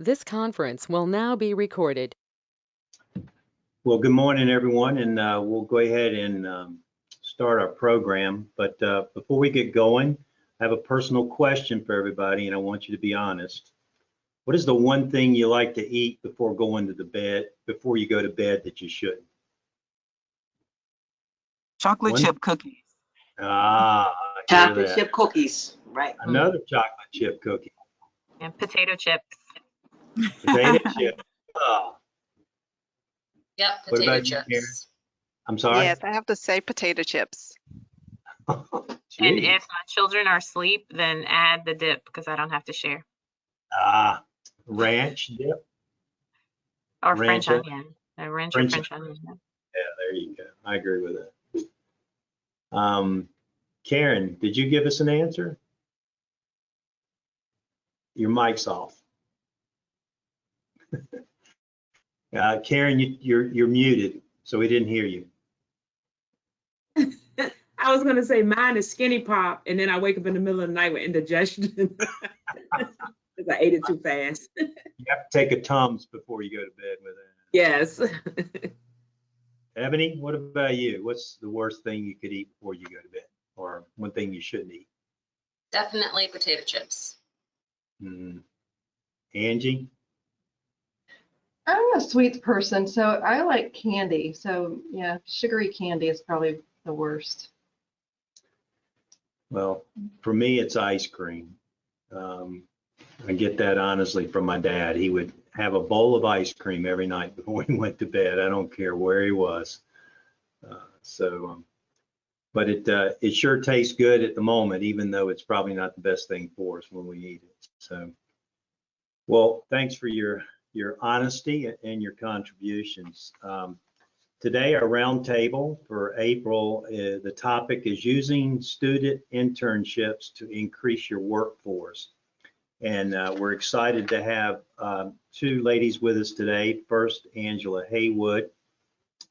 This conference will now be recorded. Well, good morning, everyone, and we'll go ahead and start our program. But before we get going, I have a personal question for everybody, and I want you to be honest. What is the one thing you like to eat before going to the bed, before you go to bed that you shouldn't? Chocolate chip cookies. Ah, I hear Chocolate that. chip cookies, right? Another chocolate chip cookie. And potato chips. Potato chip. Oh, Yep, what potato about you, Karen? chips. I'm sorry? Yes, I have to say potato chips. And Gee. if my children are asleep, then add the dip because I don't have to share. Ranch dip. Or Ranch French onion. Ranch or French onion. Yeah, there you go. I agree with that. Karen, did you give us an answer? Your mic's off. Karen, you're muted, so we didn't hear you. I was gonna say mine is Skinny Pop, and then I wake up in the middle of the night with indigestion because I ate it too fast. You have to take a Tums before you go to bed with it. Yes. Ebony, what about you? What's the worst thing you could eat before you go to bed, or one thing you shouldn't eat? Definitely potato chips. Angie? I'm a sweets person, so I like candy. So yeah, sugary candy is probably the worst. Well, for me, it's ice cream. I get that honestly from my dad. He would have a bowl of ice cream every night before he went to bed. I don't care where he was. But it sure tastes good at the moment, even though it's probably not the best thing for us when we eat it. So, well, thanks for your honesty and your contributions. Today, our roundtable for April, the topic is using student internships to increase your workforce. And we're excited to have two ladies with us today. First, Angela Haywood.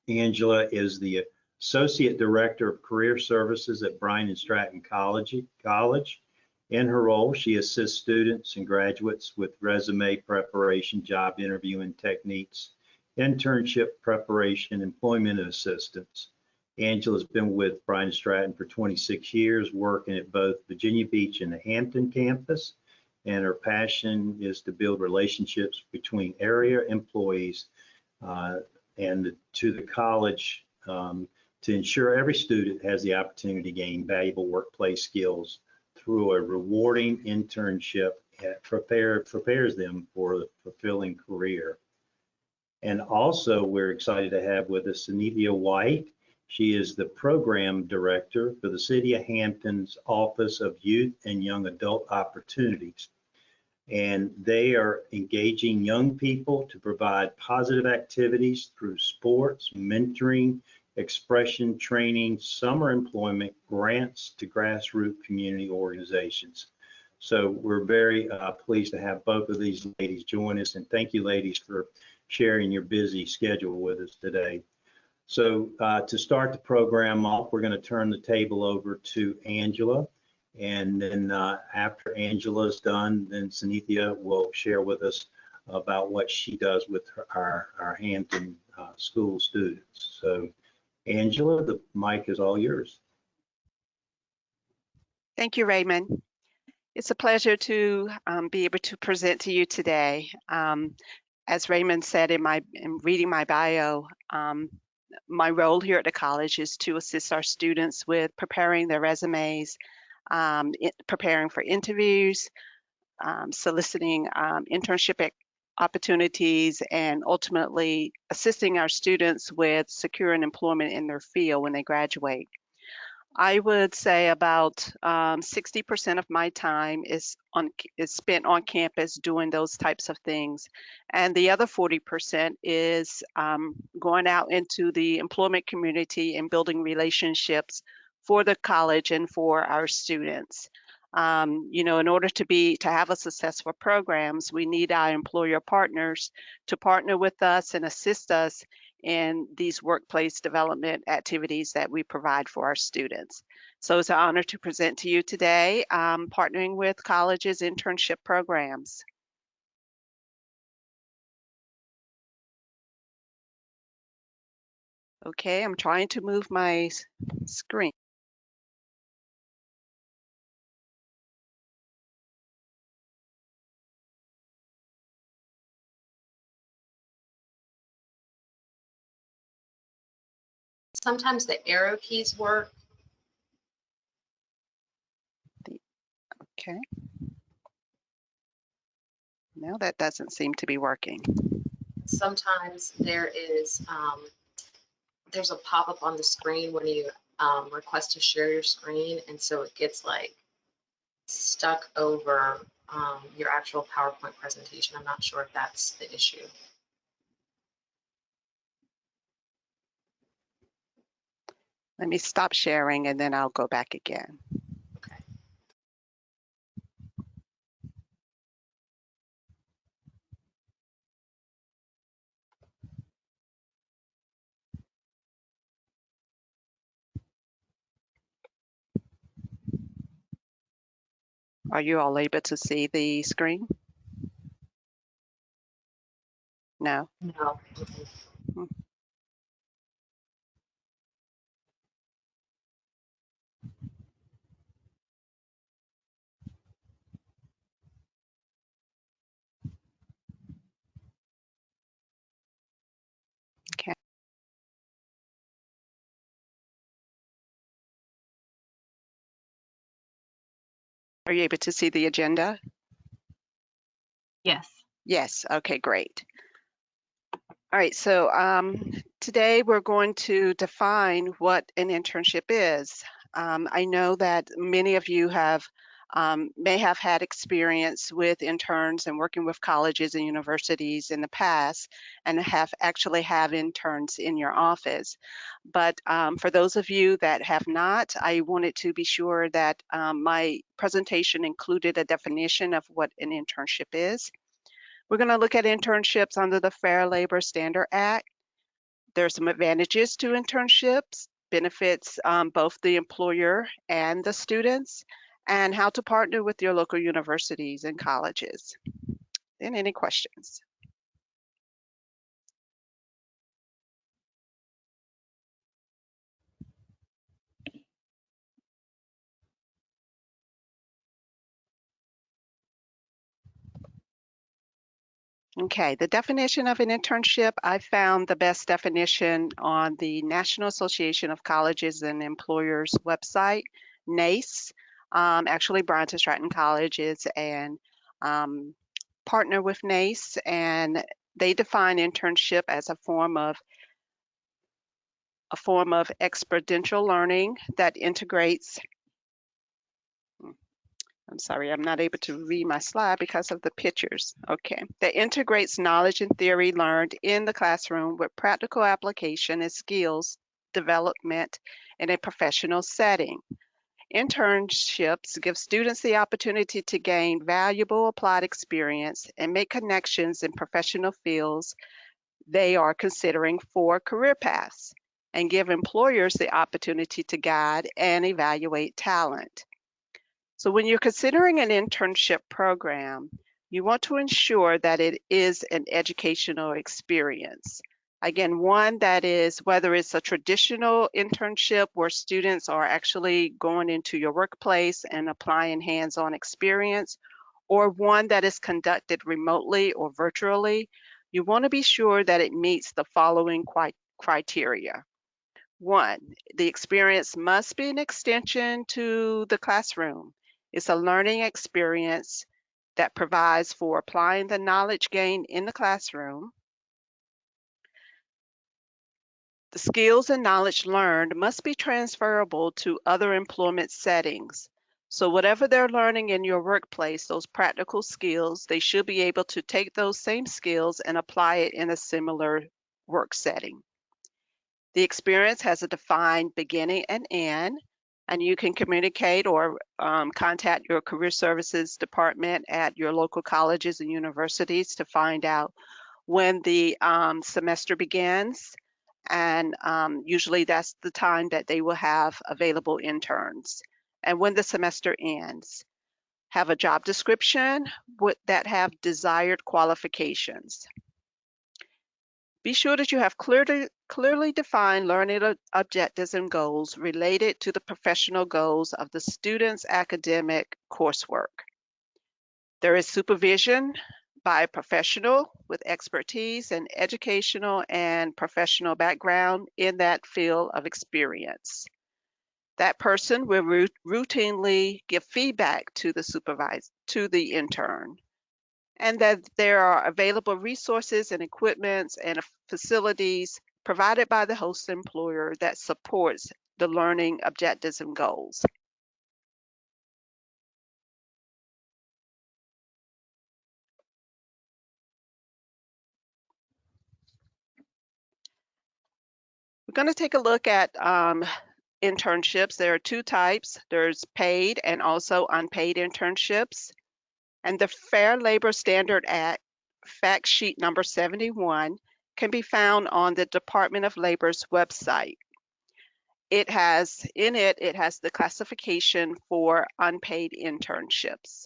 Angela is the Associate Director of Career Services at Bryan and Stratton College. In her role, she assists students and graduates with resume preparation, job interviewing techniques, internship preparation, employment assistance. Angela's been with Bryan and Stratton for 26 years, working at both Virginia Beach and the Hampton campus. And her passion is to build relationships between area employees and to the college to ensure every student has the opportunity to gain valuable workplace skills through a rewarding internship that prepares them for a fulfilling career. And also, we're excited to have with us Cynthia White. She is the program director for the City of Hampton's Office of Youth and Young Adult Opportunities. And they are engaging young people to provide positive activities through sports, mentoring, expression training, summer employment, grants to grassroots community organizations. So we're very pleased to have both of these ladies join us, and thank you, ladies, for sharing your busy schedule with us today. So to start the program off, we're going to turn the table over to Angela. And then after Angela's done, then Cynthia will share with us about what she does with our Hampton school students. So Angela, the mic is all yours. Thank you, Raymond. It's a pleasure to be able to present to you today. As Raymond said in reading my bio, my role here at the college is to assist our students with preparing their resumes, preparing for interviews, soliciting internship opportunities, and ultimately assisting our students with securing employment in their field when they graduate. I would say about 60% of my time is spent on campus doing those types of things. And the other 40% is going out into the employment community and building relationships for the college and for our students. You know, in order to have a successful programs, we need our employer partners to partner with us and assist us in these workplace development activities that we provide for our students. So it's an honor to present to you today, partnering with colleges' internship programs. Okay, I'm trying to move my screen. Sometimes the arrow keys work. Okay. No, that doesn't seem to be working. Sometimes there's a pop-up on the screen when you request to share your screen, and so it gets like stuck over your actual PowerPoint presentation. I'm not sure if that's the issue. Let me stop sharing and then I'll go back again. Okay. Are you all able to see the screen? No. No. Hmm. Okay. Are you able to see the agenda? Yes. Yes. Okay, great. All right, so today we're going to define what an internship is. I know that many of you may have had experience with interns and working with colleges and universities in the past and actually have interns in your office. But for those of you that have not, I wanted to be sure that my presentation included a definition of what an internship is. We're going to look at internships under the Fair Labor Standard Act. There are some advantages to internships, benefits both the employer and the students, and how to partner with your local universities and colleges. And any questions? Okay, the definition of an internship, I found the best definition on the National Association of Colleges and Employers website, NACE. Actually, Bryan Stratton College is an partner with NACE, and they define internship as a form of experiential learning that integrates. I'm sorry, I'm not able to read my slide because of the pictures. Okay, that integrates knowledge and theory learned in the classroom with practical application and skills development in a professional setting. Internships give students the opportunity to gain valuable applied experience and make connections in professional fields they are considering for career paths, and give employers the opportunity to guide and evaluate talent. So when you're considering an internship program, you want to ensure that it is an educational experience. Again, one that is, whether it's a traditional internship where students are actually going into your workplace and applying hands-on experience, or one that is conducted remotely or virtually, you want to be sure that it meets the following criteria. One, the experience must be an extension to the classroom. It's a learning experience that provides for applying the knowledge gained in the classroom. The skills and knowledge learned must be transferable to other employment settings. So whatever they're learning in your workplace, those practical skills, they should be able to take those same skills and apply it in a similar work setting. The experience has a defined beginning and end, and you can communicate or contact your career services department at your local colleges and universities to find out when the semester begins. And usually that's the time that they will have available interns. And when the semester ends, have a job description that have desired qualifications. Be sure that you have clearly define learning objectives and goals related to the professional goals of the student's academic coursework. There is supervision by a professional with expertise and educational and professional background in that field of experience. That person will routinely give feedback to the intern, and that there are available resources and equipments and facilities provided by the host employer that supports the learning objectives and goals. We're going to take a look at internships. There are two types. There's paid and also unpaid internships. And the Fair Labor Standard Act, fact sheet number 71, can be found on the Department of Labor's website. It has the classification for unpaid internships.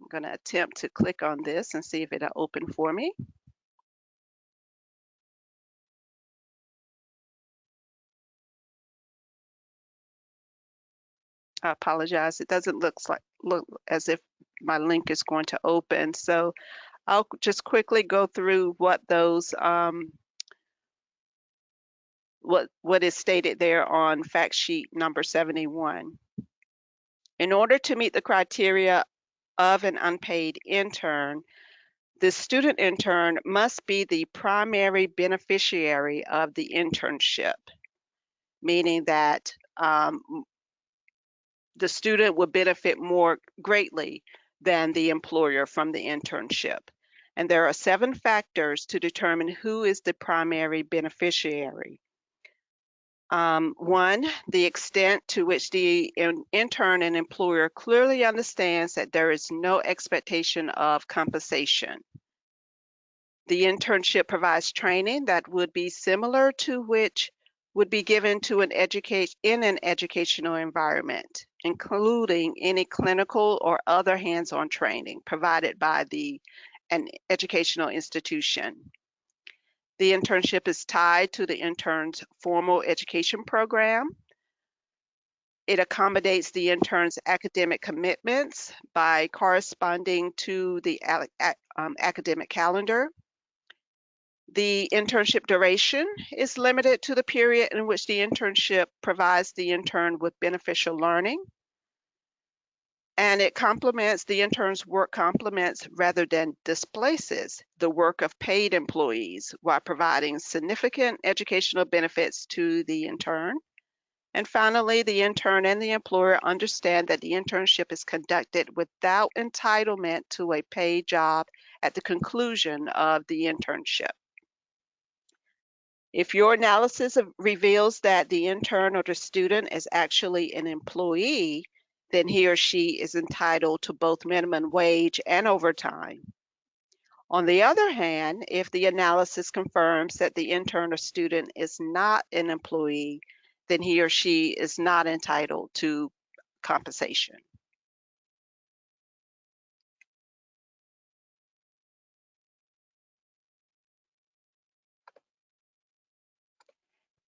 I'm going to attempt to click on this and see if it'll open for me. I apologize. It doesn't look as if my link is going to open. So I'll just quickly go through what those what is stated there on fact sheet number 71. In order to meet the criteria of an unpaid intern, the student intern must be the primary beneficiary of the internship, meaning that the student would benefit more greatly than the employer from the internship. And there are 7 factors to determine who is the primary beneficiary. 1, the extent to which the intern and employer clearly understands that there is no expectation of compensation. The internship provides training that would be similar to which would be given to in an educational environment, including any clinical or other hands-on training provided by an educational institution. The internship is tied to the intern's formal education program. It accommodates the intern's academic commitments by corresponding to the academic calendar. The internship duration is limited to the period in which the internship provides the intern with beneficial learning. And it complements, the intern's work complements rather than displaces the work of paid employees while providing significant educational benefits to the intern. And finally, the intern and the employer understand that the internship is conducted without entitlement to a paid job at the conclusion of the internship. If your analysis reveals that the intern or the student is actually an employee, then he or she is entitled to both minimum wage and overtime. On the other hand, if the analysis confirms that the intern or student is not an employee, then he or she is not entitled to compensation.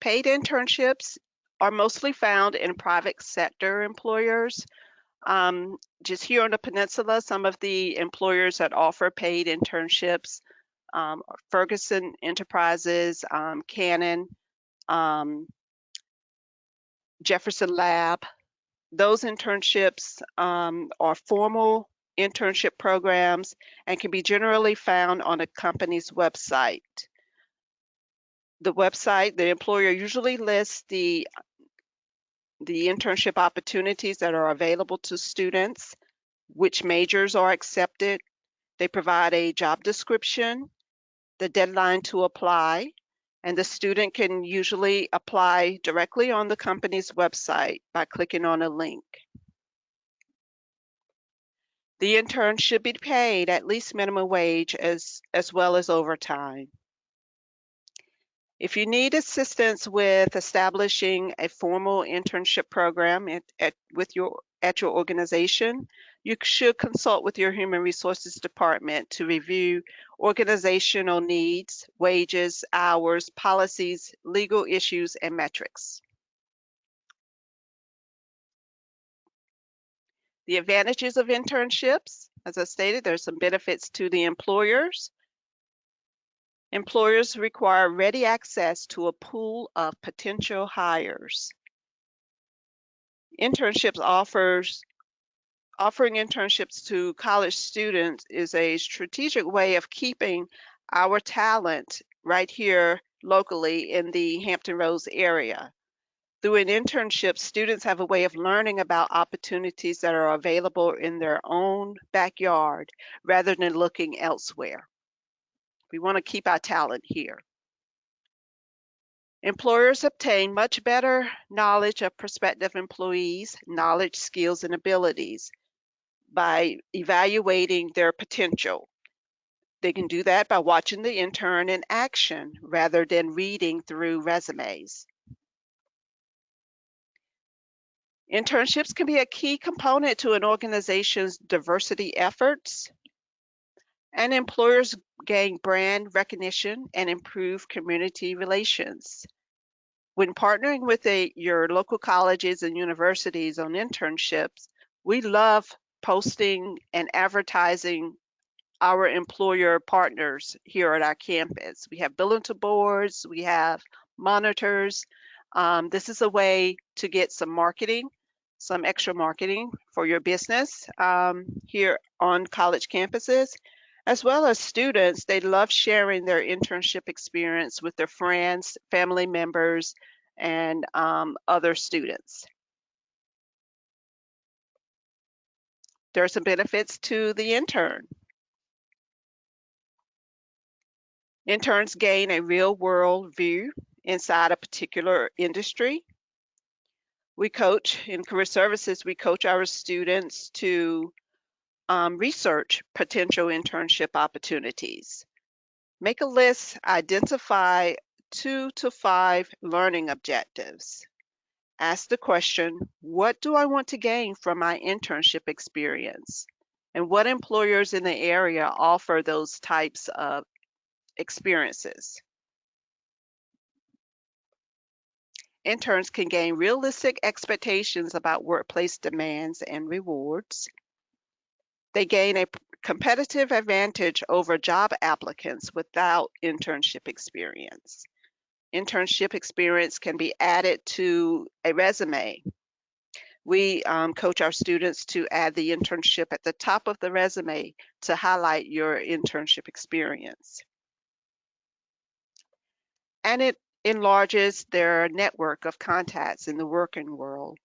Paid internships are mostly found in private sector employers. Just here on the peninsula, some of the employers that offer paid internships are Ferguson Enterprises, Canon, Jefferson Lab. Those internships are formal internship programs and can be generally found on a company's website. The employer usually lists the internship opportunities that are available to students, which majors are accepted. They provide a job description, the deadline to apply, and the student can usually apply directly on the company's website by clicking on a link. The intern should be paid at least minimum wage as well as overtime. If you need assistance with establishing a formal internship program at your organization, You should consult with your Human Resources Department to review organizational needs, wages, hours, policies, legal issues, and metrics. The advantages of internships, as I stated, there's some benefits to the employers. Employers require ready access to a pool of potential hires. Offering internships to college students is a strategic way of keeping our talent right here locally in the Hampton Roads area. Through an internship, students have a way of learning about opportunities that are available in their own backyard rather than looking elsewhere. We want to keep our talent here. Employers obtain much better knowledge of prospective employees' knowledge, skills, and abilities by evaluating their potential. They can do that by watching the intern in action rather than reading through resumes. Internships can be a key component to an organization's diversity efforts, and employers gain brand recognition and improve community relations. When partnering with your local colleges and universities on internships, we love posting and advertising our employer partners here at our campus. We have bulletin boards, we have monitors. This is a way to get some marketing, some extra marketing for your business here on college campuses, as well as students. They love sharing their internship experience with their friends, family members, and other students. There are some benefits to the intern. Interns gain a real-world view inside a particular industry. We coach in career services, we coach our students to research potential internship opportunities. Make a list, identify 2 to 5 learning objectives. Ask the question, what do I want to gain from my internship experience? And what employers in the area offer those types of experiences? Interns can gain realistic expectations about workplace demands and rewards. They gain a competitive advantage over job applicants without internship experience. Internship experience can be added to a resume. We coach our students to add the internship at the top of the resume to highlight your internship experience. And it enlarges their network of contacts in the working world.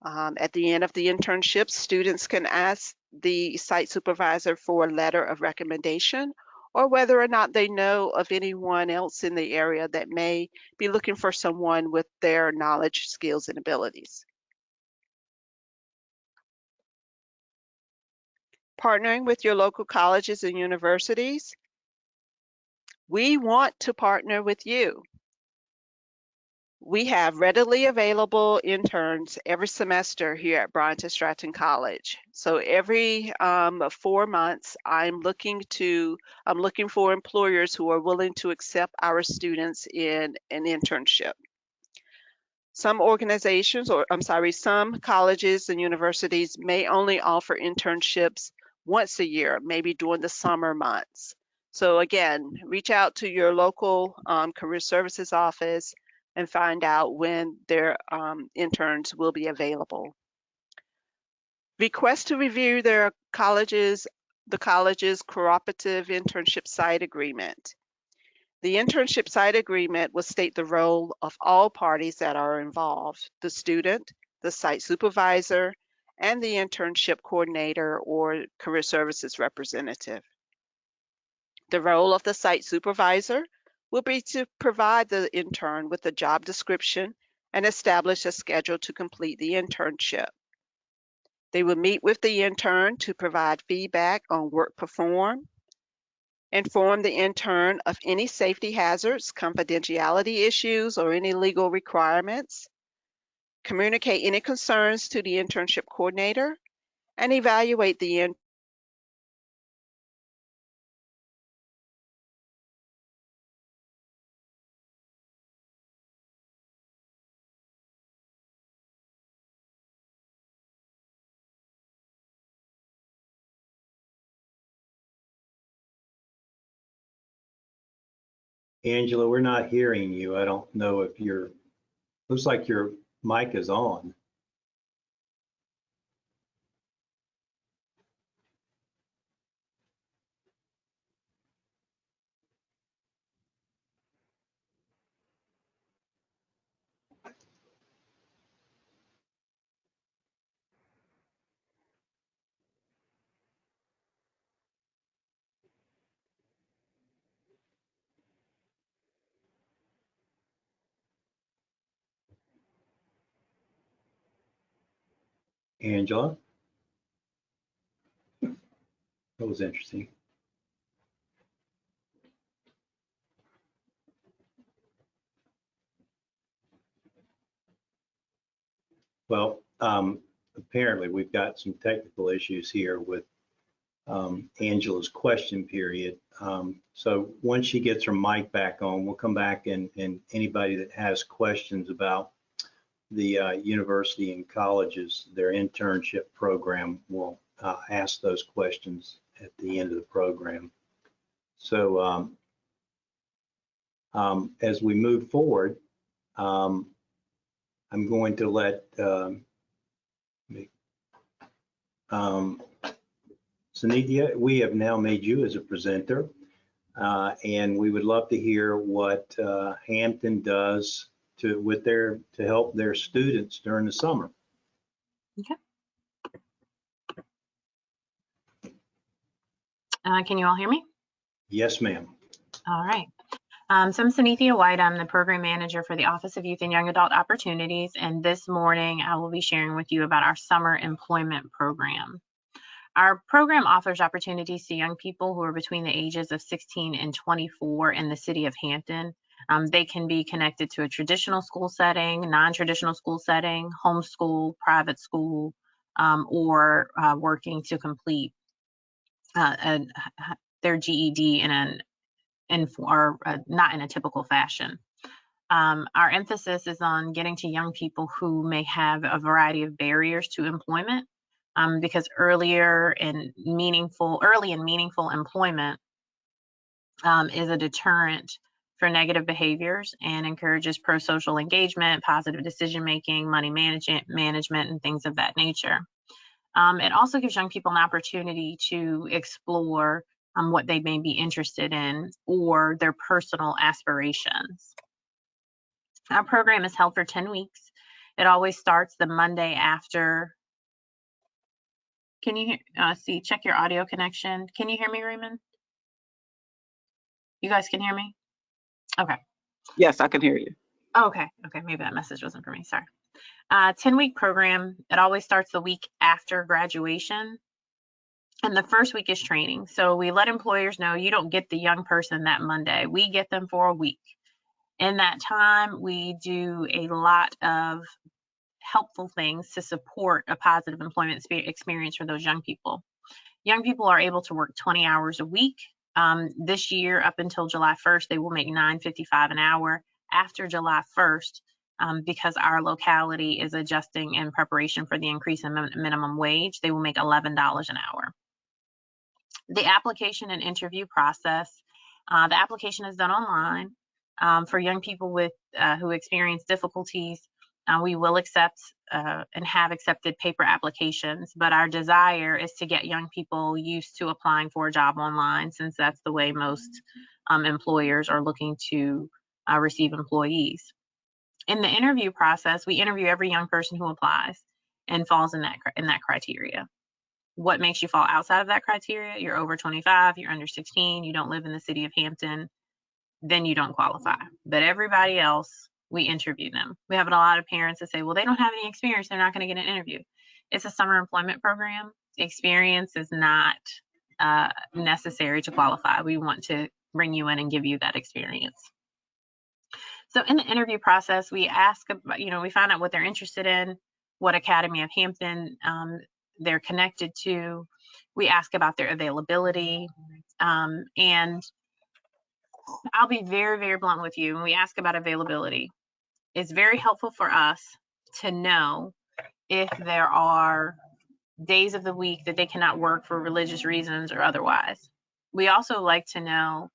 At the end of the internship, students can ask the site supervisor for a letter of recommendation or whether or not they know of anyone else in the area that may be looking for someone with their knowledge, skills, and abilities. Partnering with your local colleges and universities, we want to partner with you. We have readily available interns every semester here at Bryant and Stratton College. So every 4 months, I'm looking for employers who are willing to accept our students in an internship. Some colleges and universities may only offer internships once a year, maybe during the summer months. So again, reach out to your local career services office and find out when their interns will be available. Request to review the college's cooperative internship site agreement. The internship site agreement will state the role of all parties that are involved: the student, the site supervisor, and the internship coordinator or career services representative. The role of the site supervisor will be to provide the intern with a job description and establish a schedule to complete the internship. They will meet with the intern to provide feedback on work performed, inform the intern of any safety hazards, confidentiality issues, or any legal requirements, communicate any concerns to the internship coordinator, and evaluate the Angela, we're not hearing you. I don't know if looks like your mic is on. Angela? That was interesting. Well, apparently we've got some technical issues here with Angela's question period. So once she gets her mic back on, we'll come back and anybody that has questions about the university and colleges, their internship program, will ask those questions at the end of the program. So as we move forward, I'm going to let Sunithya, we have now made you as a presenter, and we would love to hear what Hampton does to help their students during the summer. Okay. Can you all hear me? Yes, ma'am. All right. So I'm Sunithya White. I'm the program manager for the Office of Youth and Young Adult Opportunities. And this morning, I will be sharing with you about our summer employment program. Our program offers opportunities to young people who are between the ages of 16 and 24 in the city of Hampton. They can be connected to a traditional school setting, non-traditional school setting, homeschool, private school, or working to complete their GED not in a typical fashion. Our emphasis is on getting to young people who may have a variety of barriers to employment, because early and meaningful employment is a deterrent for negative behaviors and encourages pro-social engagement, positive decision-making, money management, and things of that nature. It also gives young people an opportunity to explore what they may be interested in or their personal aspirations. Our program is held for 10 weeks. It always starts the Monday after. Can you check your audio connection? Can you hear me, Raymond? You guys can hear me? Okay. Yes, I can hear you. Okay, maybe that message wasn't for me, sorry. 10-week program, it always starts the week after graduation. And the first week is training. So we let employers know you don't get the young person that Monday. We get them for a week. In that time, we do a lot of helpful things to support a positive employment experience for those young people. Young people are able to work 20 hours a week. This year, up until July 1st, they will make $9.55 an hour. After July 1st, because our locality is adjusting in preparation for the increase in minimum wage, they will make $11 an hour. The application and interview process, the application is done online. For young people who experience difficulties, we will accept and have accepted paper applications, but our desire is to get young people used to applying for a job online, since that's the way most employers are looking to receive employees. In the interview process, we interview every young person who applies and falls in that criteria. What makes you fall outside of that criteria? You're over 25, you're under 16, you don't live in the city of Hampton, then you don't qualify. But everybody else, we interview them. We have a lot of parents that say, well, they don't have any experience, they're not going to get an interview. It's a summer employment program. Experience is not necessary to qualify. We want to bring you in and give you that experience. So in the interview process, we ask, we find out what they're interested in, what Academy of Hampton they're connected to. We ask about their availability. And I'll be very, very blunt with you. When we ask about availability, it's very helpful for us to know if there are days of the week that they cannot work for religious reasons or otherwise. We also like to know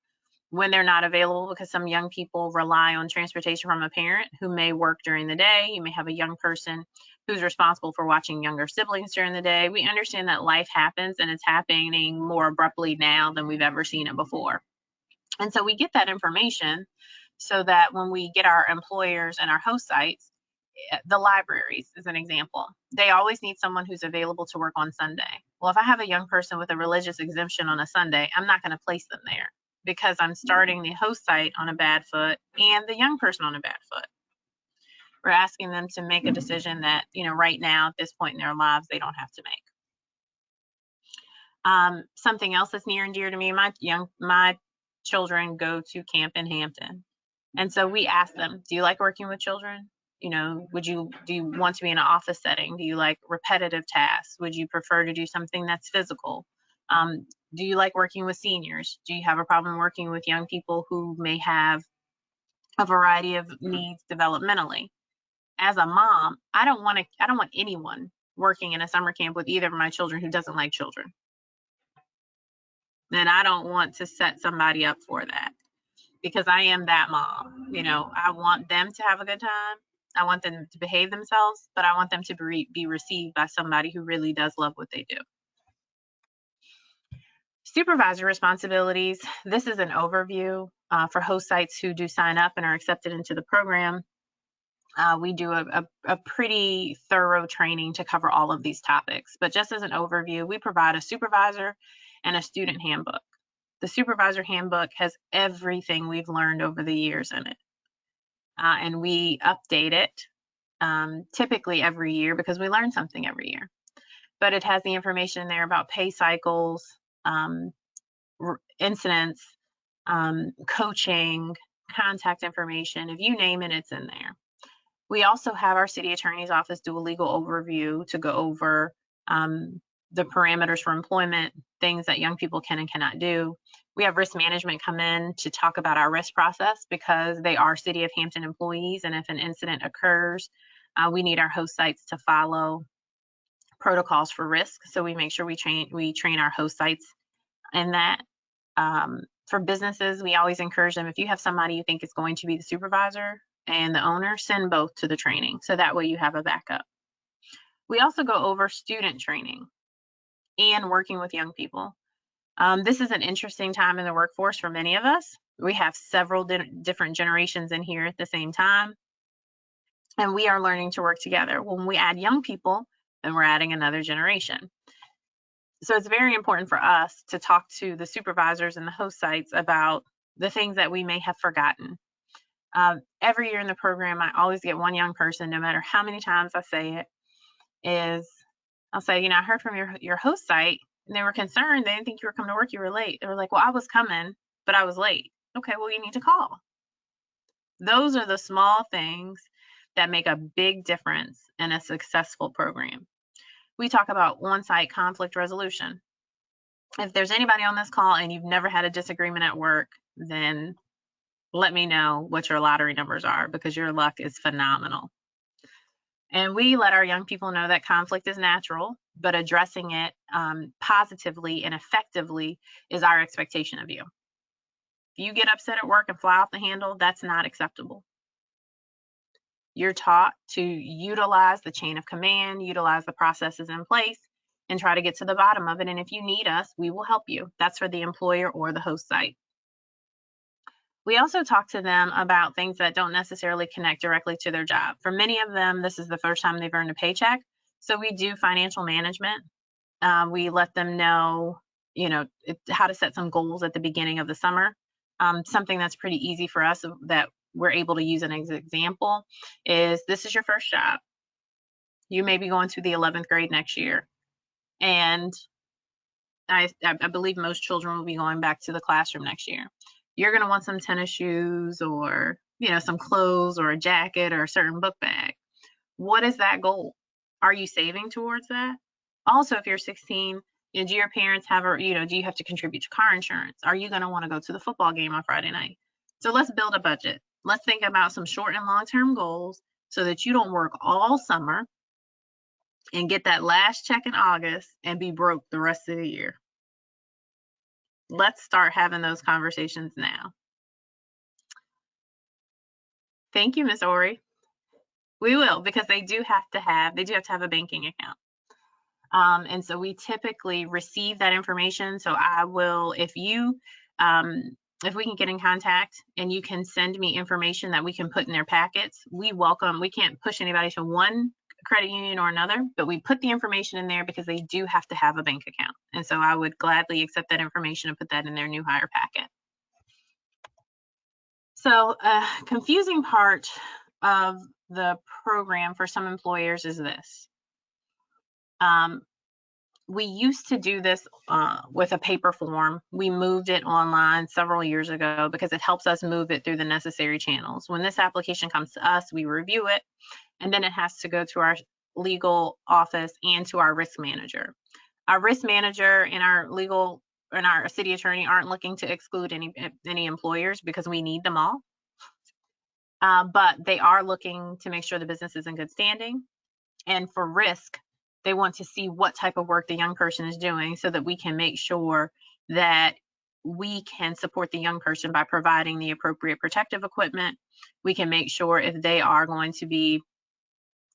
when they're not available, because some young people rely on transportation from a parent who may work during the day. You may have a young person who's responsible for watching younger siblings during the day. We understand that life happens, and it's happening more abruptly now than we've ever seen it before. And so we get that information so that when we get our employers and our host sites, the libraries is an example. They always need someone who's available to work on Sunday. Well, if I have a young person with a religious exemption on a Sunday, I'm not going to place them there, because I'm starting the host site on a bad foot and the young person on a bad foot. We're asking them to make a decision that, right now at this point in their lives, they don't have to make. Something else that's near and dear to me, my children go to camp in Hampton. And so we ask them, do you like working with children? Do you want to be in an office setting? Do you like repetitive tasks? Would you prefer to do something that's physical? Do you like working with seniors? Do you have a problem working with young people who may have a variety of needs developmentally? As a mom, I don't want anyone working in a summer camp with either of my children who doesn't like children. And I don't want to set somebody up for that, because I am that mom. I want them to have a good time. I want them to behave themselves, but I want them to be received by somebody who really does love what they do. Supervisor responsibilities. This is an overview for host sites who do sign up and are accepted into the program. We do a pretty thorough training to cover all of these topics, but just as an overview, we provide a supervisor and a student handbook. The supervisor handbook has everything we've learned over the years in it. And we update it typically every year, because we learn something every year. But it has the information in there about pay cycles, incidents, coaching, contact information. If you name it, it's in there. We also have our city attorney's office do a legal overview to go over the parameters for employment, things that young people can and cannot do. We have risk management come in to talk about our risk process, because they are City of Hampton employees, and if an incident occurs, we need our host sites to follow protocols for risk. So we make sure we train our host sites in that. For businesses, we always encourage them, if you have somebody you think is going to be the supervisor and the owner, send both to the training, so that way you have a backup. We also go over student training and working with young people. This is an interesting time in the workforce for many of us. We have several different generations in here at the same time, and we are learning to work together. When we add young people, then we're adding another generation. So it's very important for us to talk to the supervisors and the host sites about the things that we may have forgotten. Every year in the program, I always get one young person, no matter how many times I say it, I'll say, I heard from your host site, and they were concerned. They didn't think you were coming to work. You were late. They were like, well, I was coming, but I was late. Okay, well, you need to call. Those are the small things that make a big difference in a successful program. We talk about on-site conflict resolution. If there's anybody on this call and you've never had a disagreement at work, then let me know what your lottery numbers are, because your luck is phenomenal. And we let our young people know that conflict is natural, but addressing it positively and effectively is our expectation of you. If you get upset at work and fly off the handle, that's not acceptable. You're taught to utilize the chain of command, utilize the processes in place, and try to get to the bottom of it. And if you need us, we will help you. That's for the employer or the host site. We also talk to them about things that don't necessarily connect directly to their job. For many of them, this is the first time they've earned a paycheck. So we do financial management. We let them know, how to set some goals at the beginning of the summer. Something that's pretty easy for us that we're able to use an example is, this is your first job. You may be going to the 11th grade next year. And I believe most children will be going back to the classroom next year. You're going to want some tennis shoes, or, some clothes, or a jacket, or a certain book bag. What is that goal? Are you saving towards that? Also, if you're 16, do your parents have, do you have to contribute to car insurance? Are you going to want to go to the football game on Friday night? So let's build a budget. Let's think about some short and long-term goals so that you don't work all summer and get that last check in August and be broke the rest of the year. Let's start having those conversations now. Thank you, Ms. Ori. We will, because they do have to have a banking account. And so we typically receive that information. So I will, if we can get in contact and you can send me information that we can put in their packets, we can't push anybody to one credit union or another, but we put the information in there because they do have to have a bank account. And so I would gladly accept that information and put that in their new hire packet. So confusing part of the program for some employers is this. We used to do this with a paper form. We moved it online several years ago because it helps us move it through the necessary channels. When this application comes to us, we review it, and then it has to go to our legal office and to our risk manager. Our risk manager and our legal and our city attorney aren't looking to exclude any employers because we need them all. But they are looking to make sure the business is in good standing. And for risk, they want to see what type of work the young person is doing so that we can make sure that we can support the young person by providing the appropriate protective equipment. We can make sure if they are going to be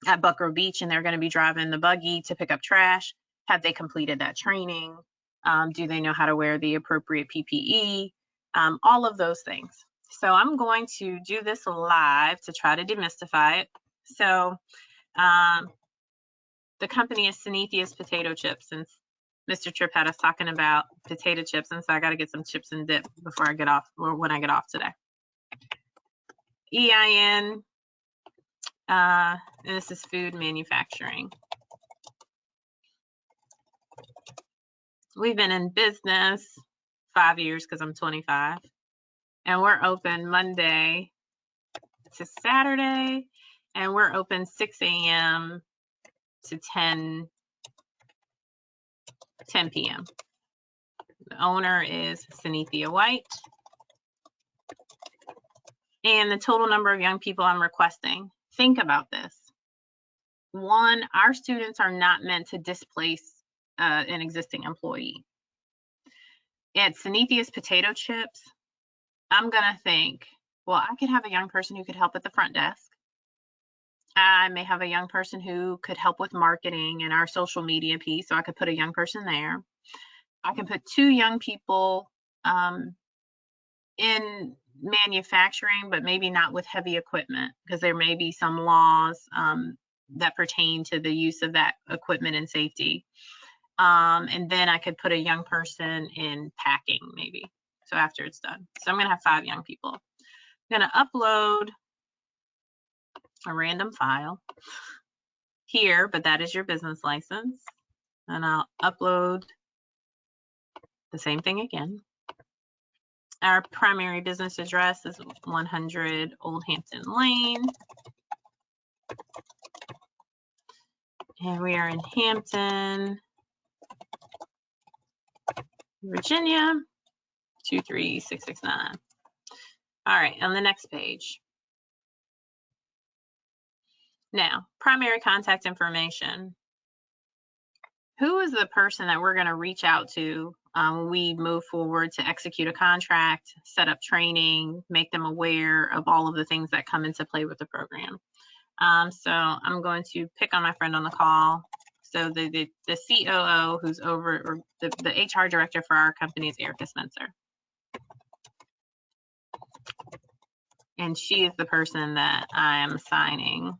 at Buckrow Beach and they're going to be driving the buggy to pick up trash, have they completed that training? Do they know how to wear the appropriate PPE? All of those things. So I'm going to do this live to try to demystify it. So the company is Synethia's Potato Chips, since Mr. Tripp had us talking about potato chips, and so I got to get some chips and dip before I get off, or when I get off today. EIN, and this is food manufacturing. We've been in business 5 years because I'm 25, and we're open Monday to Saturday, and we're open 6 a.m. to 10 p.m. The owner is Synethia White. And the total number of young people I'm requesting. Think about this. One, our students are not meant to displace an existing employee. At Synethia's Potato Chips, I'm gonna think, well, I could have a young person who could help at the front desk. I may have a young person who could help with marketing and our social media piece, so I could put a young person there. I can put 2 young people in manufacturing, but maybe not with heavy equipment, because there may be some laws that pertain to the use of that equipment and safety. And then I could put a young person in packing maybe, so after it's done. So I'm gonna have 5 young people. I'm gonna upload a random file here, but that is your business license. And I'll upload the same thing again. Our primary business address is 100 Old Hampton Lane. And we are in Hampton, Virginia, 23669. All right, on the next page. Now, primary contact information. Who is the person that we're going to reach out to when we move forward to execute a contract, set up training, make them aware of all of the things that come into play with the program? So I'm going to pick on my friend on the call. So the COO who's over, or the HR director for our company is Erica Spencer. And she is the person that I am assigning.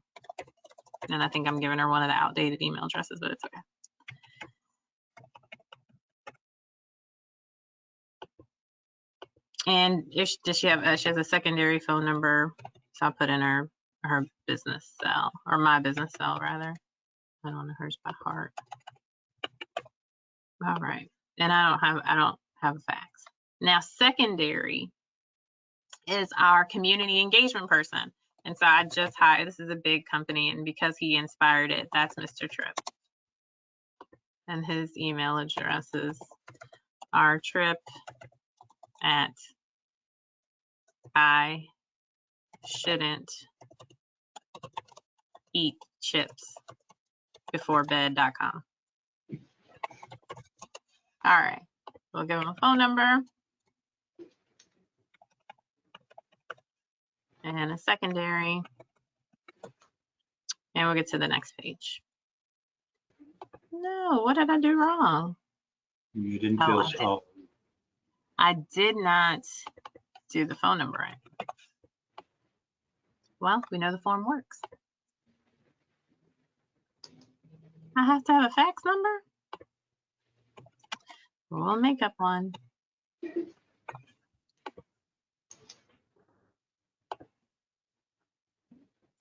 And I think I'm giving her one of the outdated email addresses, but it's okay. And if does she have? She has a secondary phone number, so I'll put in her business cell, or my business cell rather. I don't know hers by heart. All right, and I don't have a fax. Now secondary is our community engagement person, and so I just hired. This is a big company, and because he inspired it, that's Mr. Tripp. And his email address is our trip at I shouldn't eat chips before bed.com. All right, we'll give him a phone number and a secondary, and we'll get to the next page. No, what did I do wrong? You didn't Oh, feel I did. so. I did not do the phone number right. Well, we know the form works. I have to have a fax number? We'll make up one.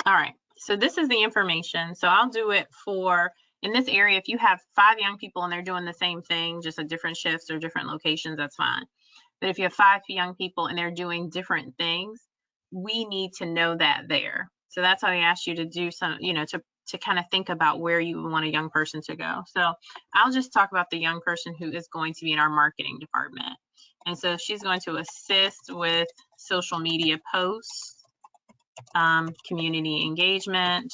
All right, so this is the information. So I'll do it for, in this area, if you have 5 young people and they're doing the same thing, just at different shifts or different locations, that's fine. But if you have 5 young people and they're doing different things, we need to know that there. So that's why I asked you to do some, you know, to kind of think about where you want a young person to go. So I'll just talk about the young person who is going to be in our marketing department. And so she's going to assist with social media posts, community engagement,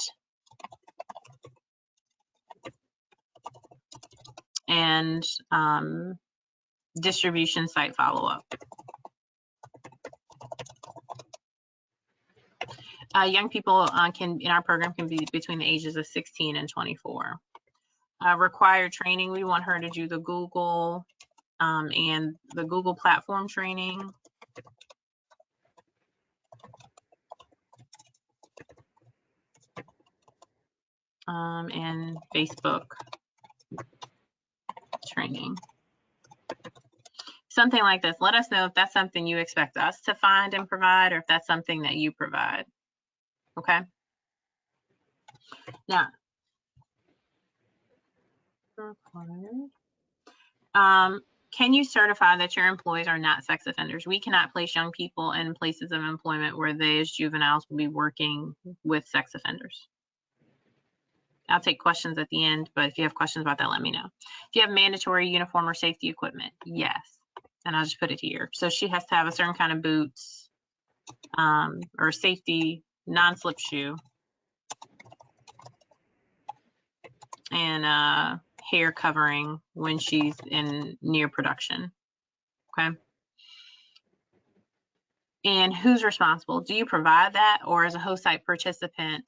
and distribution site follow-up. Young people in our program can be between the ages of 16 and 24. Required training, we want her to do the Google and the Google platform training. And Facebook training. Something like this. Let us know if that's something you expect us to find and provide, or if that's something that you provide. Okay. Now, can you certify that your employees are not sex offenders? We cannot place young people in places of employment where they as juveniles will be working with sex offenders. I'll take questions at the end, but if you have questions about that, let me know. Do you have mandatory uniform or safety equipment? Yes. And I'll just put it here. So she has to have a certain kind of boots or safety non-slip shoe and hair covering when she's in near production. Okay. And who's responsible? Do you provide that, or as a host site participant,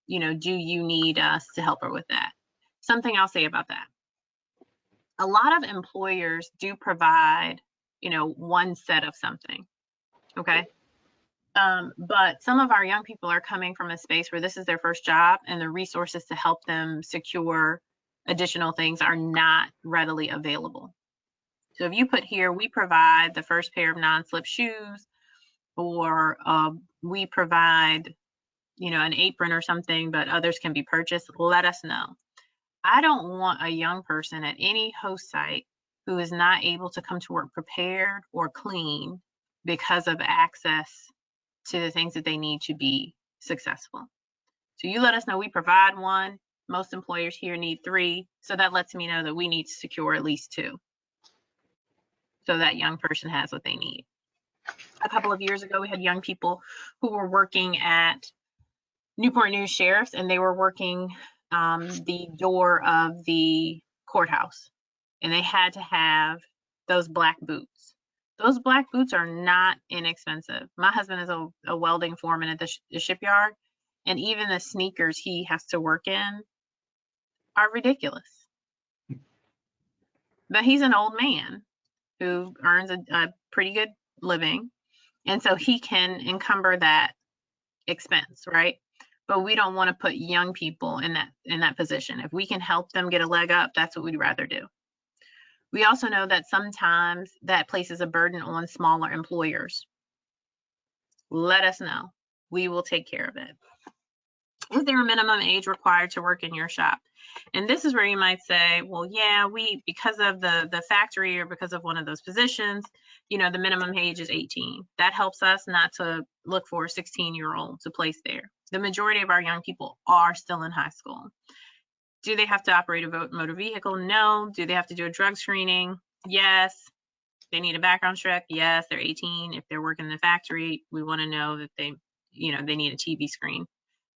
you know, do you need us to help her with that? Something I'll say about that. A lot of employers do provide, you know, one set of something. Okay. But some of our young people are coming from a space where this is their first job, and the resources to help them secure additional things are not readily available. So if you put here, we provide the first pair of non-slip shoes, or we provide, you know, an apron or something, but others can be purchased, let us know. I don't want a young person at any host site who is not able to come to work prepared or clean because of access to the things that they need to be successful. So you let us know, we provide one. Most employers here need 3. So that lets me know that we need to secure at least 2. So that young person has what they need. A couple of years ago, we had young people who were working at Newport News Sheriff's, and they were working the door of the courthouse, and they had to have those black boots. Those black boots are not inexpensive. My husband is a welding foreman at the shipyard, and even the sneakers he has to work in are ridiculous. But he's an old man who earns a pretty good living, and so he can encumber that expense, right? But we don't want to put young people in that position. If we can help them get a leg up, that's what we'd rather do. We also know that sometimes that places a burden on smaller employers. Let us know. We will take care of it. Is there a minimum age required to work in your shop? And this is where you might say, well, yeah, because of the factory or because of one of those positions, you know, the minimum age is 18. That helps us not to look for a 16-year-old to place there. The majority of our young people are still in high school. Do they have to operate a motor vehicle? No. Do they have to do a drug screening? Yes. They need a background check? Yes. They're 18. If they're working in the factory, we want to know that they need a TB screen.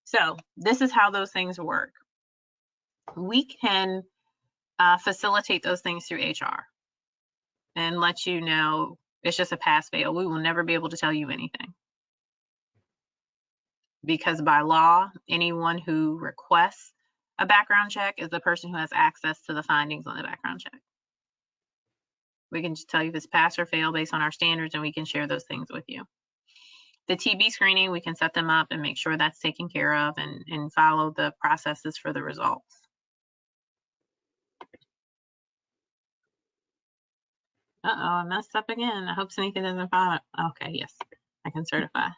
So this is how those things work. We can facilitate those things through HR and let you know it's just a pass fail. We will never be able to tell you anything. Because by law, anyone who requests a background check is the person who has access to the findings on the background check. We can just tell you if it's pass or fail based on our standards, and we can share those things with you. The TB screening, we can set them up and make sure that's taken care of and follow the processes for the results. Uh-oh, I messed up again. I hope Sneaker doesn't follow. Okay, yes, I can certify.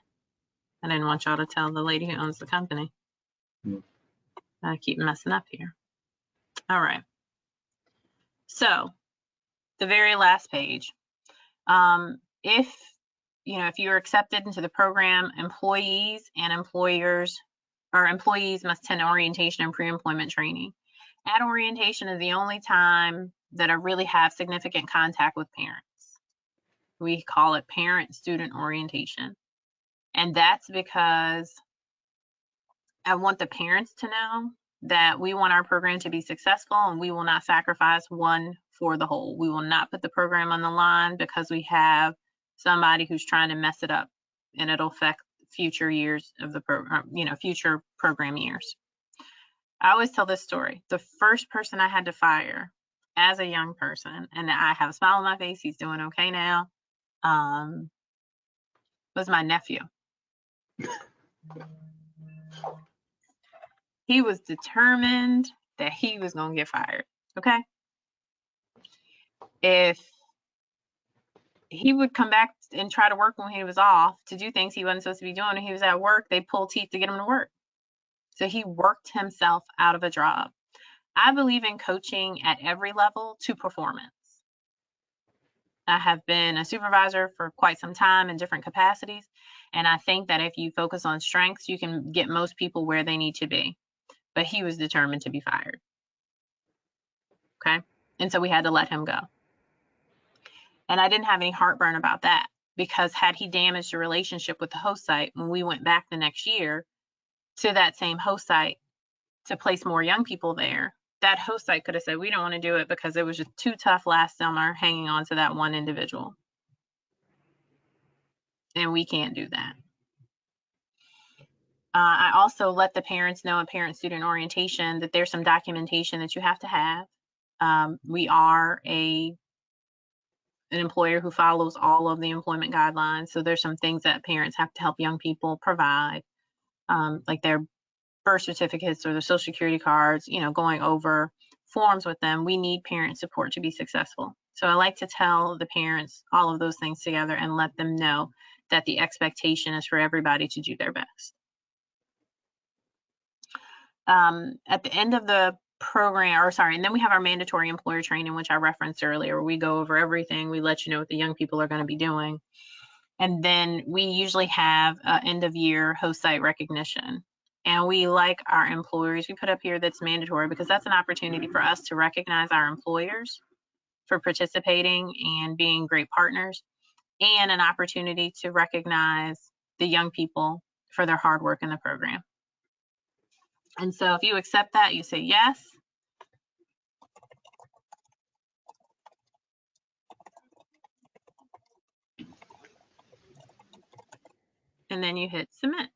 I didn't want y'all to tell the lady who owns the company. I keep messing up here. All right. So the very last page. If you're accepted into the program, employees and employers or employees must attend orientation and pre-employment training. At orientation is the only time that I really have significant contact with parents. We call it parent-student orientation. And that's because I want the parents to know that we want our program to be successful and we will not sacrifice one for the whole. We will not put the program on the line because we have somebody who's trying to mess it up, and it'll affect future years of the program, future program years. I always tell this story. The first person I had to fire as a young person, and I have a smile on my face, he's doing okay now, was my nephew. He was determined that he was going to get fired, okay? If he would come back and try to work when he was off to do things he wasn't supposed to be doing when he was at work, they pulled teeth to get him to work. So he worked himself out of a job. I believe in coaching at every level to performance. I have been a supervisor for quite some time in different capacities, and I think that if you focus on strengths, you can get most people where they need to be. But he was determined to be fired. Okay? And so we had to let him go. And I didn't have any heartburn about that, because had he damaged the relationship with the host site when we went back the next year to that same host site to place more young people there, that host site could have said, we don't want to do it because it was just too tough last summer hanging on to that one individual. And we can't do that. I also let the parents know in parent-student orientation that there's some documentation that you have to have. We are an employer who follows all of the employment guidelines. So there's some things that parents have to help young people provide, like their birth certificates or their social security cards, going over forms with them. We need parent support to be successful. So I like to tell the parents all of those things together and let them know that the expectation is for everybody to do their best. At the end of the program, and then we have our mandatory employer training, which I referenced earlier, where we go over everything. We let you know what the young people are going to be doing. And then we usually have end of year host site recognition. And we like our employers, we put up here that's mandatory because that's an opportunity for us to recognize our employers for participating and being great partners, and an opportunity to recognize the young people for their hard work in the program. And so if you accept that, you say yes. And then you hit submit.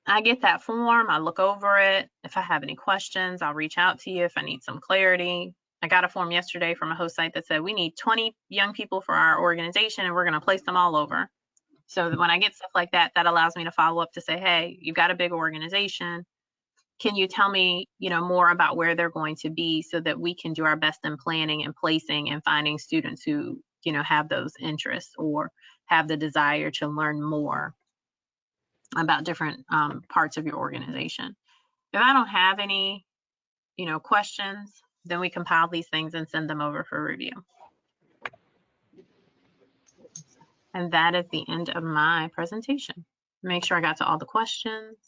I get that form, I look over it. If I have any questions, I'll reach out to you if I need some clarity. I got a form yesterday from a host site that said we need 20 young people for our organization and we're going to place them all over. So when I get stuff like that, that allows me to follow up to say, hey, you've got a big organization. Can you tell me, more about where they're going to be so that we can do our best in planning and placing and finding students who, have those interests or have the desire to learn more about different parts of your organization. If I don't have any, questions, then we compile these things and send them over for review. And that is the end of my presentation. Make sure I got to all the questions.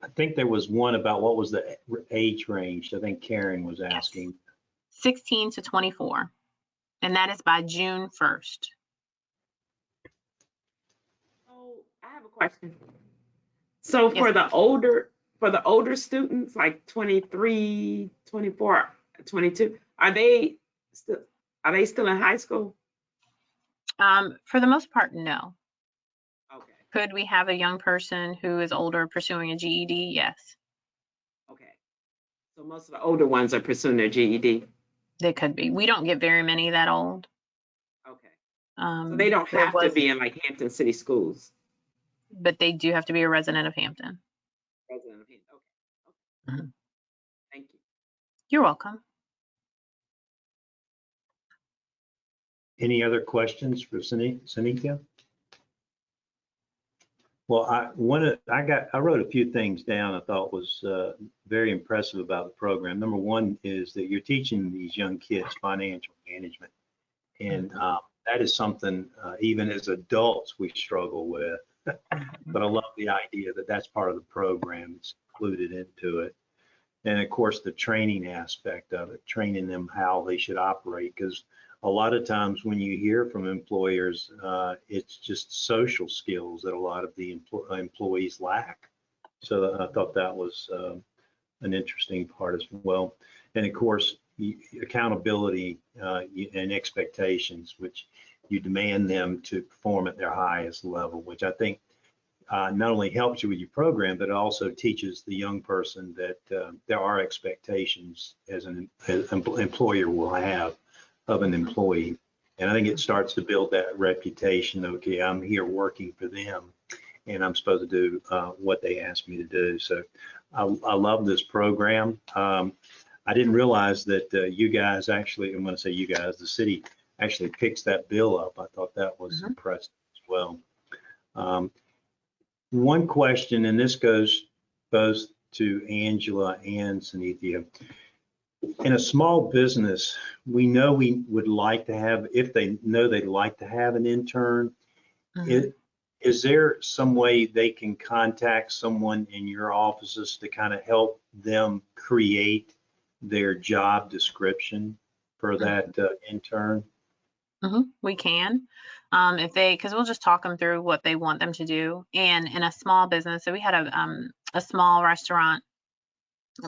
I think there was one about what was the age range. I think Karen was asking. 16 to 24, and that is by June 1st. So I have a question. So Yes. for the older students, like 23, 24, 22, are they still in high school? For the most part, no. Okay. Could we have a young person who is older pursuing a GED? Yes, Okay. So most of the older ones are pursuing their GED. they could be. We don't get very many that old. Okay. So they don't There have to was, be in like Hampton City schools. but they do have to be a resident of Hampton. President of Hampton. Okay. Mhm. Thank you. You're welcome. Any other questions for Sanithia? Well, I wrote a few things down I thought was very impressive about the program. Number one is that you're teaching these young kids financial management. And that is something even as adults we struggle with. But I love the idea that that's part of the program. It's included into it. And of course, the training aspect of it, training them how they should operate. Because a lot of times when you hear from employers, it's just social skills that a lot of the employees lack. So I thought that was an interesting part as well. And of course, accountability and expectations, which you demand them to perform at their highest level, which I think not only helps you with your program, but it also teaches the young person that there are expectations as an employer will have of an employee. And I think it starts to build that reputation. Okay, I'm here working for them and I'm supposed to do what they ask me to do. So I love this program. I didn't realize that you guys actually, I'm going to say you guys, the city actually picks that bill up. I thought that was impressive as well. One question, and this goes both to Angela and Sanithia. In a small business, we know we would like to have, if they know they'd like to have an intern, is there some way they can contact someone in your offices to kind of help them create their job description for that intern? We can. Because we'll just talk them through what they want them to do. And in a small business, so we had a small restaurant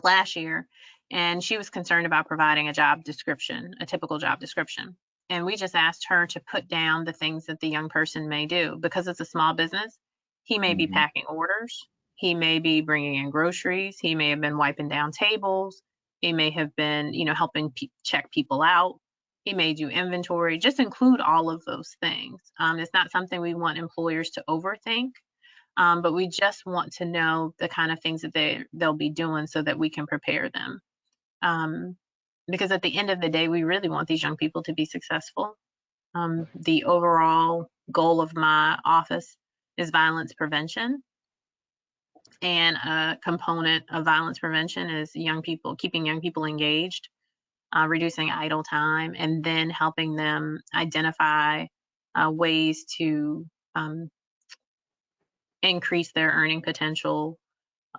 last year, and she was concerned about providing a job description, a typical job description. And we just asked her to put down the things that the young person may do. Because it's a small business, he may be packing orders, he may be bringing in groceries, he may have been wiping down tables, he may have been, helping check people out, he may do inventory. Just include all of those things. It's not something we want employers to overthink. But we just want to know the kind of things that they'll be doing so that we can prepare them. Because at the end of the day, we really want these young people to be successful. The overall goal of my office is violence prevention. And a component of violence prevention is keeping young people engaged, reducing idle time, and then helping them identify ways to increase their earning potential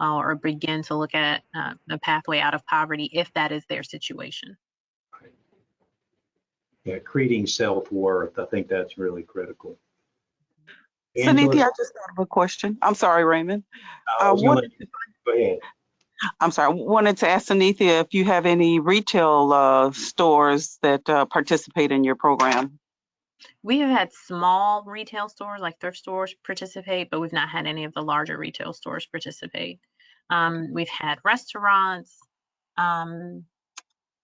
or begin to look at a pathway out of poverty if that is their situation. Yeah, creating self-worth. I think that's really critical. Sanithia, I just have a question. I'm sorry, Raymond. Go ahead. I'm sorry. I wanted to ask Sanithia if you have any retail stores that participate in your program. We have had small retail stores like thrift stores participate, but we've not had any of the larger retail stores participate. We've had restaurants.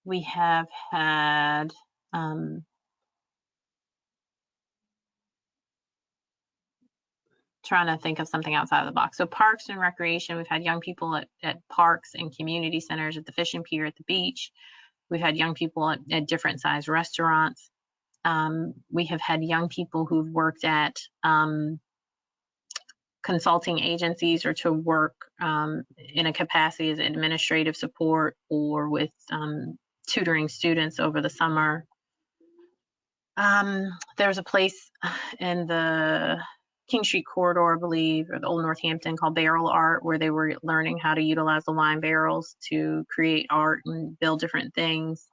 We have had trying to think of something outside of the box. So parks and recreation, we've had young people at parks and community centers, at the fishing pier, at the beach. We've had young people at different size restaurants. We have had young people who've worked at consulting agencies or to work in a capacity as administrative support or with tutoring students over the summer. There's a place in the King Street corridor, I believe, or the old Northampton, called Barrel Art, where they were learning how to utilize the wine barrels to create art and build different things.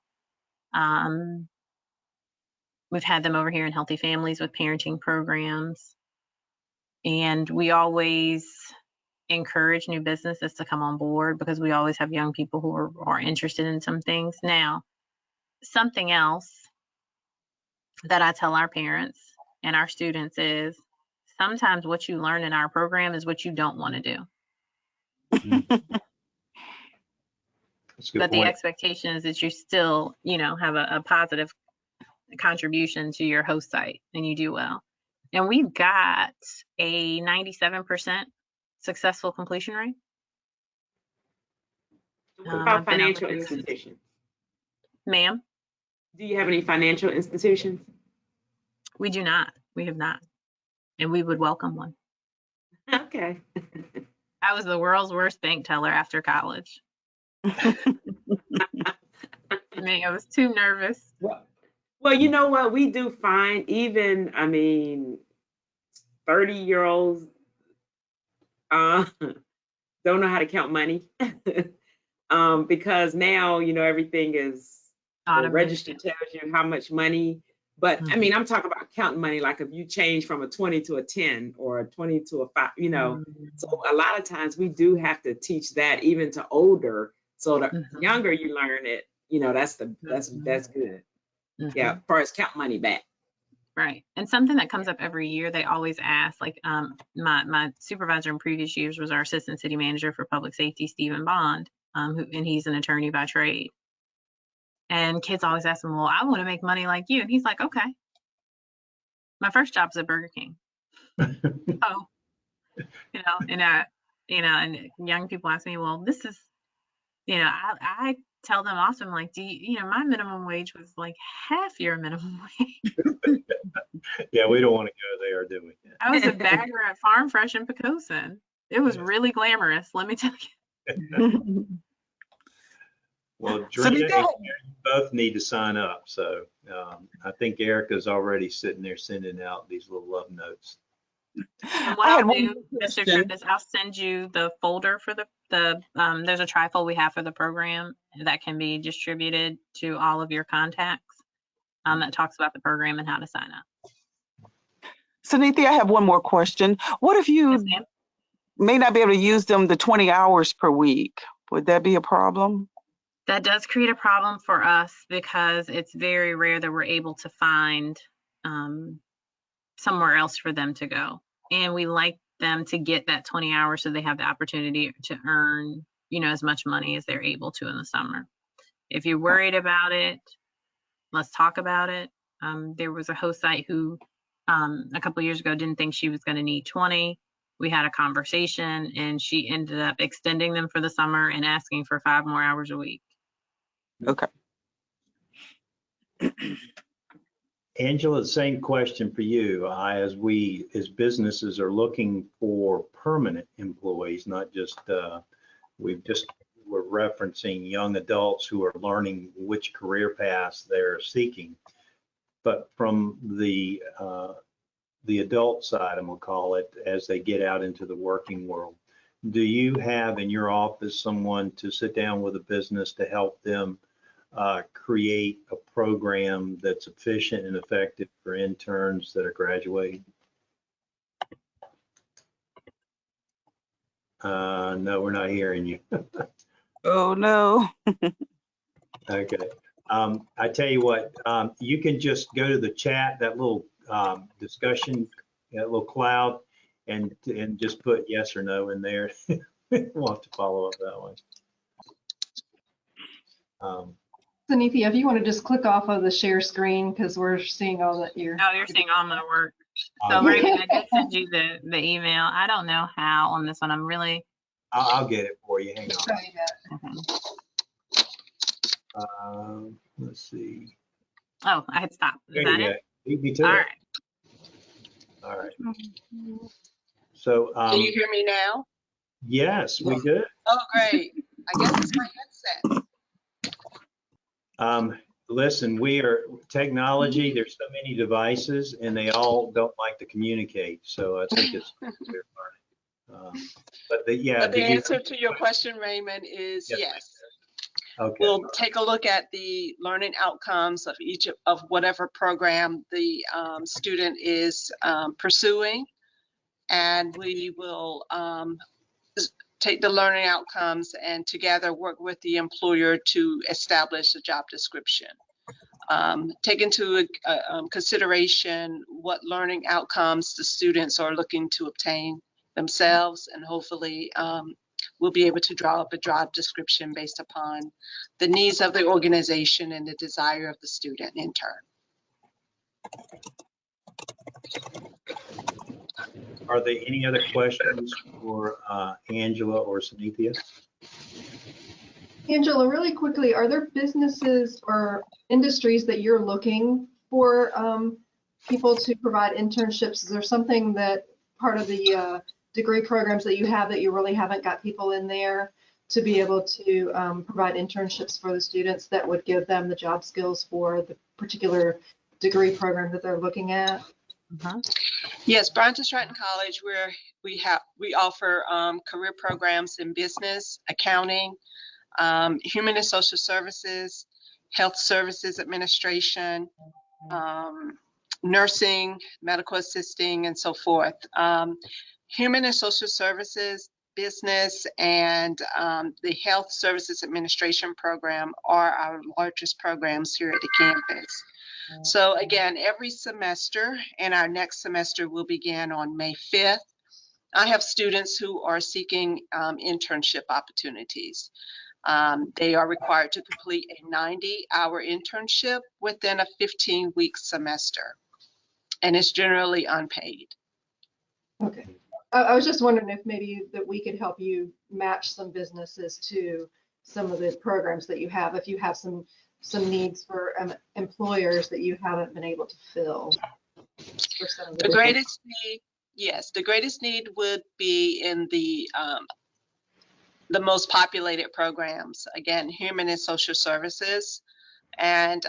We've had them over here in Healthy Families with parenting programs. And we always encourage new businesses to come on board because we always have young people who are interested in some things. Now, something else that I tell our parents and our students is sometimes what you learn in our program is what you don't want to do. That's a good But the point. expectation is that you still, have a positive contribution to your host site and you do well. And we've got a 97% successful completion rate. What about I've been over financial here institutions? Ma'am, Do you have any financial institutions? we do not. We have not. And we would welcome one. Okay. I was the world's worst bank teller after college. I was too nervous. Well, you know what? We do find even, 30-year-olds don't know how to count money. Because now, everything is, the Automated. register tells you how much money. But I'm talking about counting money, like if you change from a 20 to a 10 or a 20 to a 5, So a lot of times we do have to teach that even to older, so the younger you learn it, that's good. Yeah, as far as count money back. Right. And something that comes up every year, they always ask, like my supervisor in previous years was our assistant city manager for public safety, Stephen Bond, and he's an attorney by trade. And kids always ask him, well, I want to make money like you. And he's like, okay. My first job's at Burger King. Oh, and young people ask me, well, this is, I tell them often, like, my minimum wage was like half your minimum wage. Yeah, we don't want to go there, do we? I was a bagger at Farm Fresh in Pocosin. It was really glamorous, let me tell you. Well, Drina, you both need to sign up. So I think Erica's already sitting there sending out these little love notes. And what I'll do, Mr. Tripp, is I'll send you the folder for the there's a trifold we have for the program that can be distributed to all of your contacts that talks about the program and how to sign up. Sunithia, I have one more question. What if you Yes, ma'am. may not be able to use them the 20 hours per week? Would that be a problem? That does create a problem for us because it's very rare that we're able to find somewhere else for them to go. And we like them to get that 20 hours so they have the opportunity to earn, as much money as they're able to in the summer. If you're worried about it, let's talk about it. There was a host site who a couple of years ago didn't think she was going to need 20. We had a conversation and she ended up extending them for the summer and asking for 5 more hours a week. Okay. Angela, the same question for you. As businesses are looking for permanent employees, not just, we're referencing young adults who are learning which career paths they're seeking. But from the adult side, I'm gonna call it, as they get out into the working world, do you have in your office someone to sit down with a business to help them create a program that's efficient and effective for interns that are graduating? No, we're not hearing you. Oh, no. Okay. I tell you what, you can just go to the chat, that little discussion, that little cloud, and just put yes or no in there. We'll have to follow up that way. Sunithia, if you want to just click off of the share screen, because we're seeing all that you're. Oh, you're seeing all my work. So Raymond, I did send you the email. I don't know how on this one. I'm really. I'll get it for you. Hang on. Okay. Let's see. Oh, I had stopped. Is that it? Beat me to All it. right. All right. So. Can you hear me now? Yes, we good. Oh, great. I guess it's my headset. listen, technology, there's so many devices and they all don't like to communicate. So I think it's we're learning. Yeah. But the answer to your question, Raymond, is Yes. yes. Okay. We'll take a look at the learning outcomes of each of whatever program the student is pursuing, and we will take the learning outcomes and together work with the employer to establish a job description. Take into consideration what learning outcomes the students are looking to obtain themselves, and hopefully we'll be able to draw up a job description based upon the needs of the organization and the desire of the student in turn. Are there any other questions for Angela or Sunithia? Angela, really quickly, are there businesses or industries that you're looking for people to provide internships? Is there something that part of the degree programs that you have that you really haven't got people in there to be able to provide internships for the students that would give them the job skills for the particular degree program that they're looking at? Yes, Bryan Stratton College, where we offer career programs in business, accounting, human and social services, health services administration, nursing, medical assisting, and so forth. Human and social services, business, and the health services administration program are our largest programs here at the campus. So again, every semester, and our next semester will begin on May 5th, I have students who are seeking internship opportunities. They are required to complete a 90-hour internship within a 15-week semester, and it's generally unpaid. Okay. I was just wondering if maybe that we could help you match some businesses to some of the programs that you have, if you have some needs for employers that you haven't been able to fill. For some of The greatest need, yes, the greatest need would be in the most populated programs. Again, human and social services. And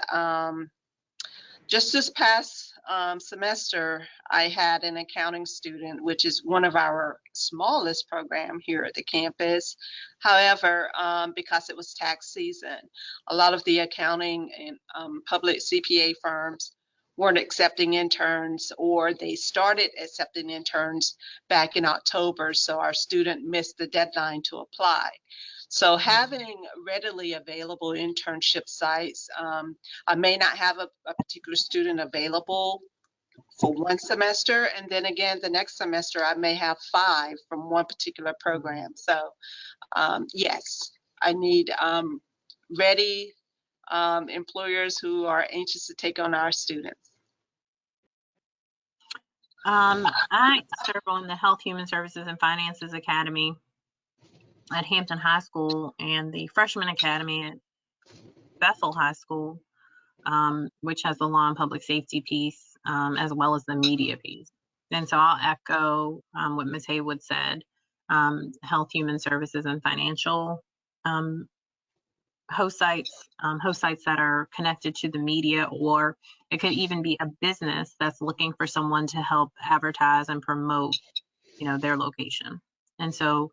just this past semester, I had an accounting student, which is one of our smallest program here at the campus. However, because it was tax season, a lot of the accounting and public CPA firms weren't accepting interns, or they started accepting interns back in October, so our student missed the deadline to apply. So having readily available internship sites, I may not have a particular student available for one semester, and then again the next semester I may have 5 from one particular program. So yes, I need ready employers who are anxious to take on our students. I serve on the Health, Human Services, and Finances Academy at Hampton High School and the Freshman Academy at Bethel High School, which has the law and public safety piece, as well as the media piece. And so I'll echo what Ms. Haywood said. Health, Human Services, and Financial host sites that are connected to the media, or it could even be a business that's looking for someone to help advertise and promote, their location. And so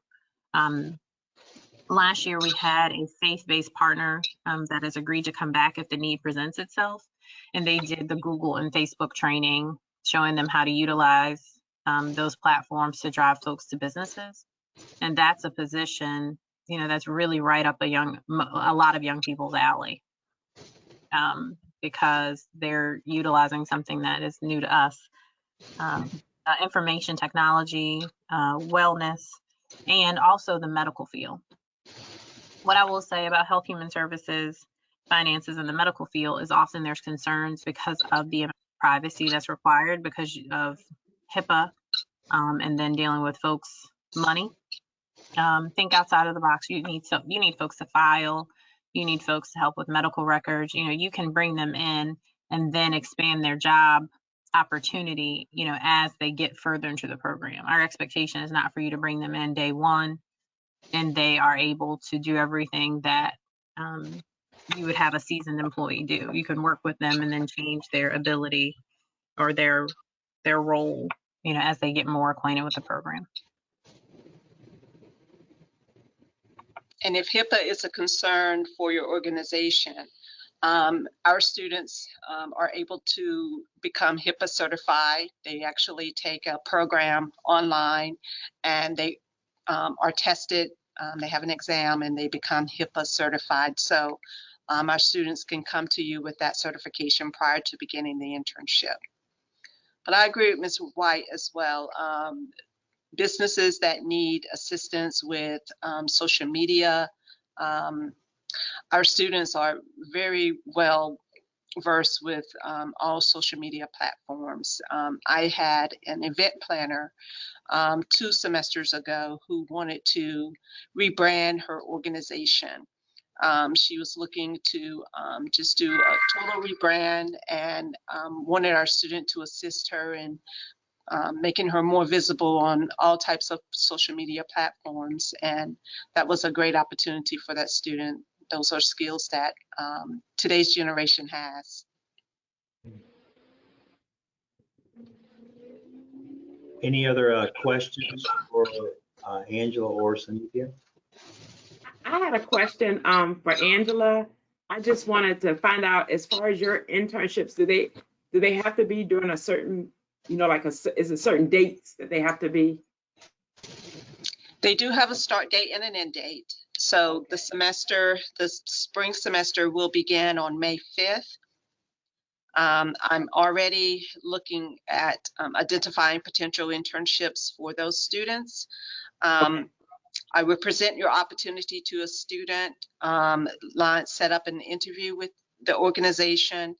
last year we had a faith-based partner that has agreed to come back if the need presents itself. And they did the Google and Facebook training, showing them how to utilize those platforms to drive folks to businesses. And that's a position, that's really right up a lot of young people's alley, because they're utilizing something that is new to us. Information technology, wellness, and also the medical field. What I will say about health, human services, finances, and the medical field is often there's concerns because of the privacy that's required because of HIPAA, and then dealing with folks' money. Think outside of the box. You need folks to file. You need folks to help with medical records. You can bring them in and then expand their job opportunity, as they get further into the program. Our expectation is not for you to bring them in day one and they are able to do everything that you would have a seasoned employee do. You can work with them and then change their ability or their role, you know, as they get more acquainted with the program. And if HIPAA is a concern for your organization, our students are able to become HIPAA certified. They actually take a program online and they are tested. They have an exam and they become HIPAA certified. So our students can come to you with that certification prior to beginning the internship. But I agree with Ms. White as well. Businesses that need assistance with social media, our students are very well versed with all social media platforms. I had an event planner 2 semesters ago who wanted to rebrand her organization. She was looking to just do a total rebrand and wanted our student to assist her in making her more visible on all types of social media platforms. And that was a great opportunity for that student. Those are skills that today's generation has. Any other questions for Angela or Cynthia? I had a question for Angela. I just wanted to find out, as far as your internships, do they have to be during a certain, you know, like is it certain dates that they have to be? They do have a start date and an end date. So the spring semester will begin on May 5th. I'm already looking at identifying potential internships for those students. I would present your opportunity to a student, set up an interview with the organization.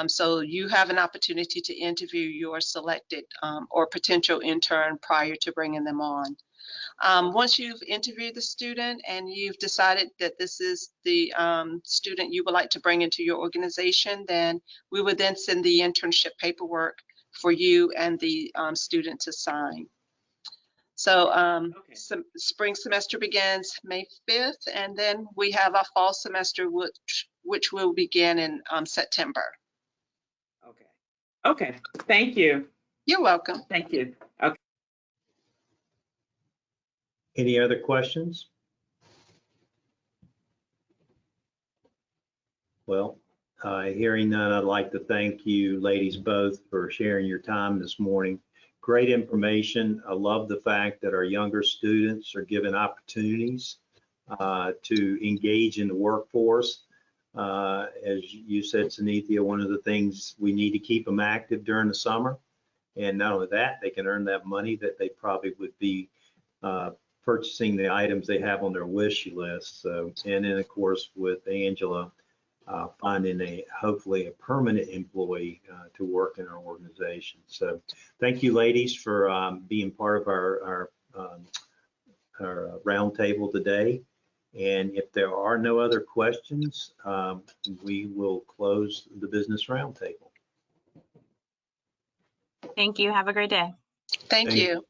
So you have an opportunity to interview your selected or potential intern prior to bringing them on. Once you've interviewed the student and you've decided that this is the student you would like to bring into your organization, then we would then send the internship paperwork for you and the student to sign. So spring semester begins May 5th, and then we have our fall semester, which will begin in September. Okay. Okay. Thank you. You're welcome. Thank you. Okay. Any other questions? Well, hearing none, I'd like to thank you ladies both for sharing your time this morning. Great information. I love the fact that our younger students are given opportunities to engage in the workforce. As you said, Cynthia, one of the things we need to keep them active during the summer. And not only that, they can earn that money that they probably would be purchasing the items they have on their wish list. So, and then of course with Angela, finding hopefully a permanent employee to work in our organization. So thank you ladies for being part of our roundtable today. And if there are no other questions, we will close the business roundtable. Thank you. Have a great day. Thank you.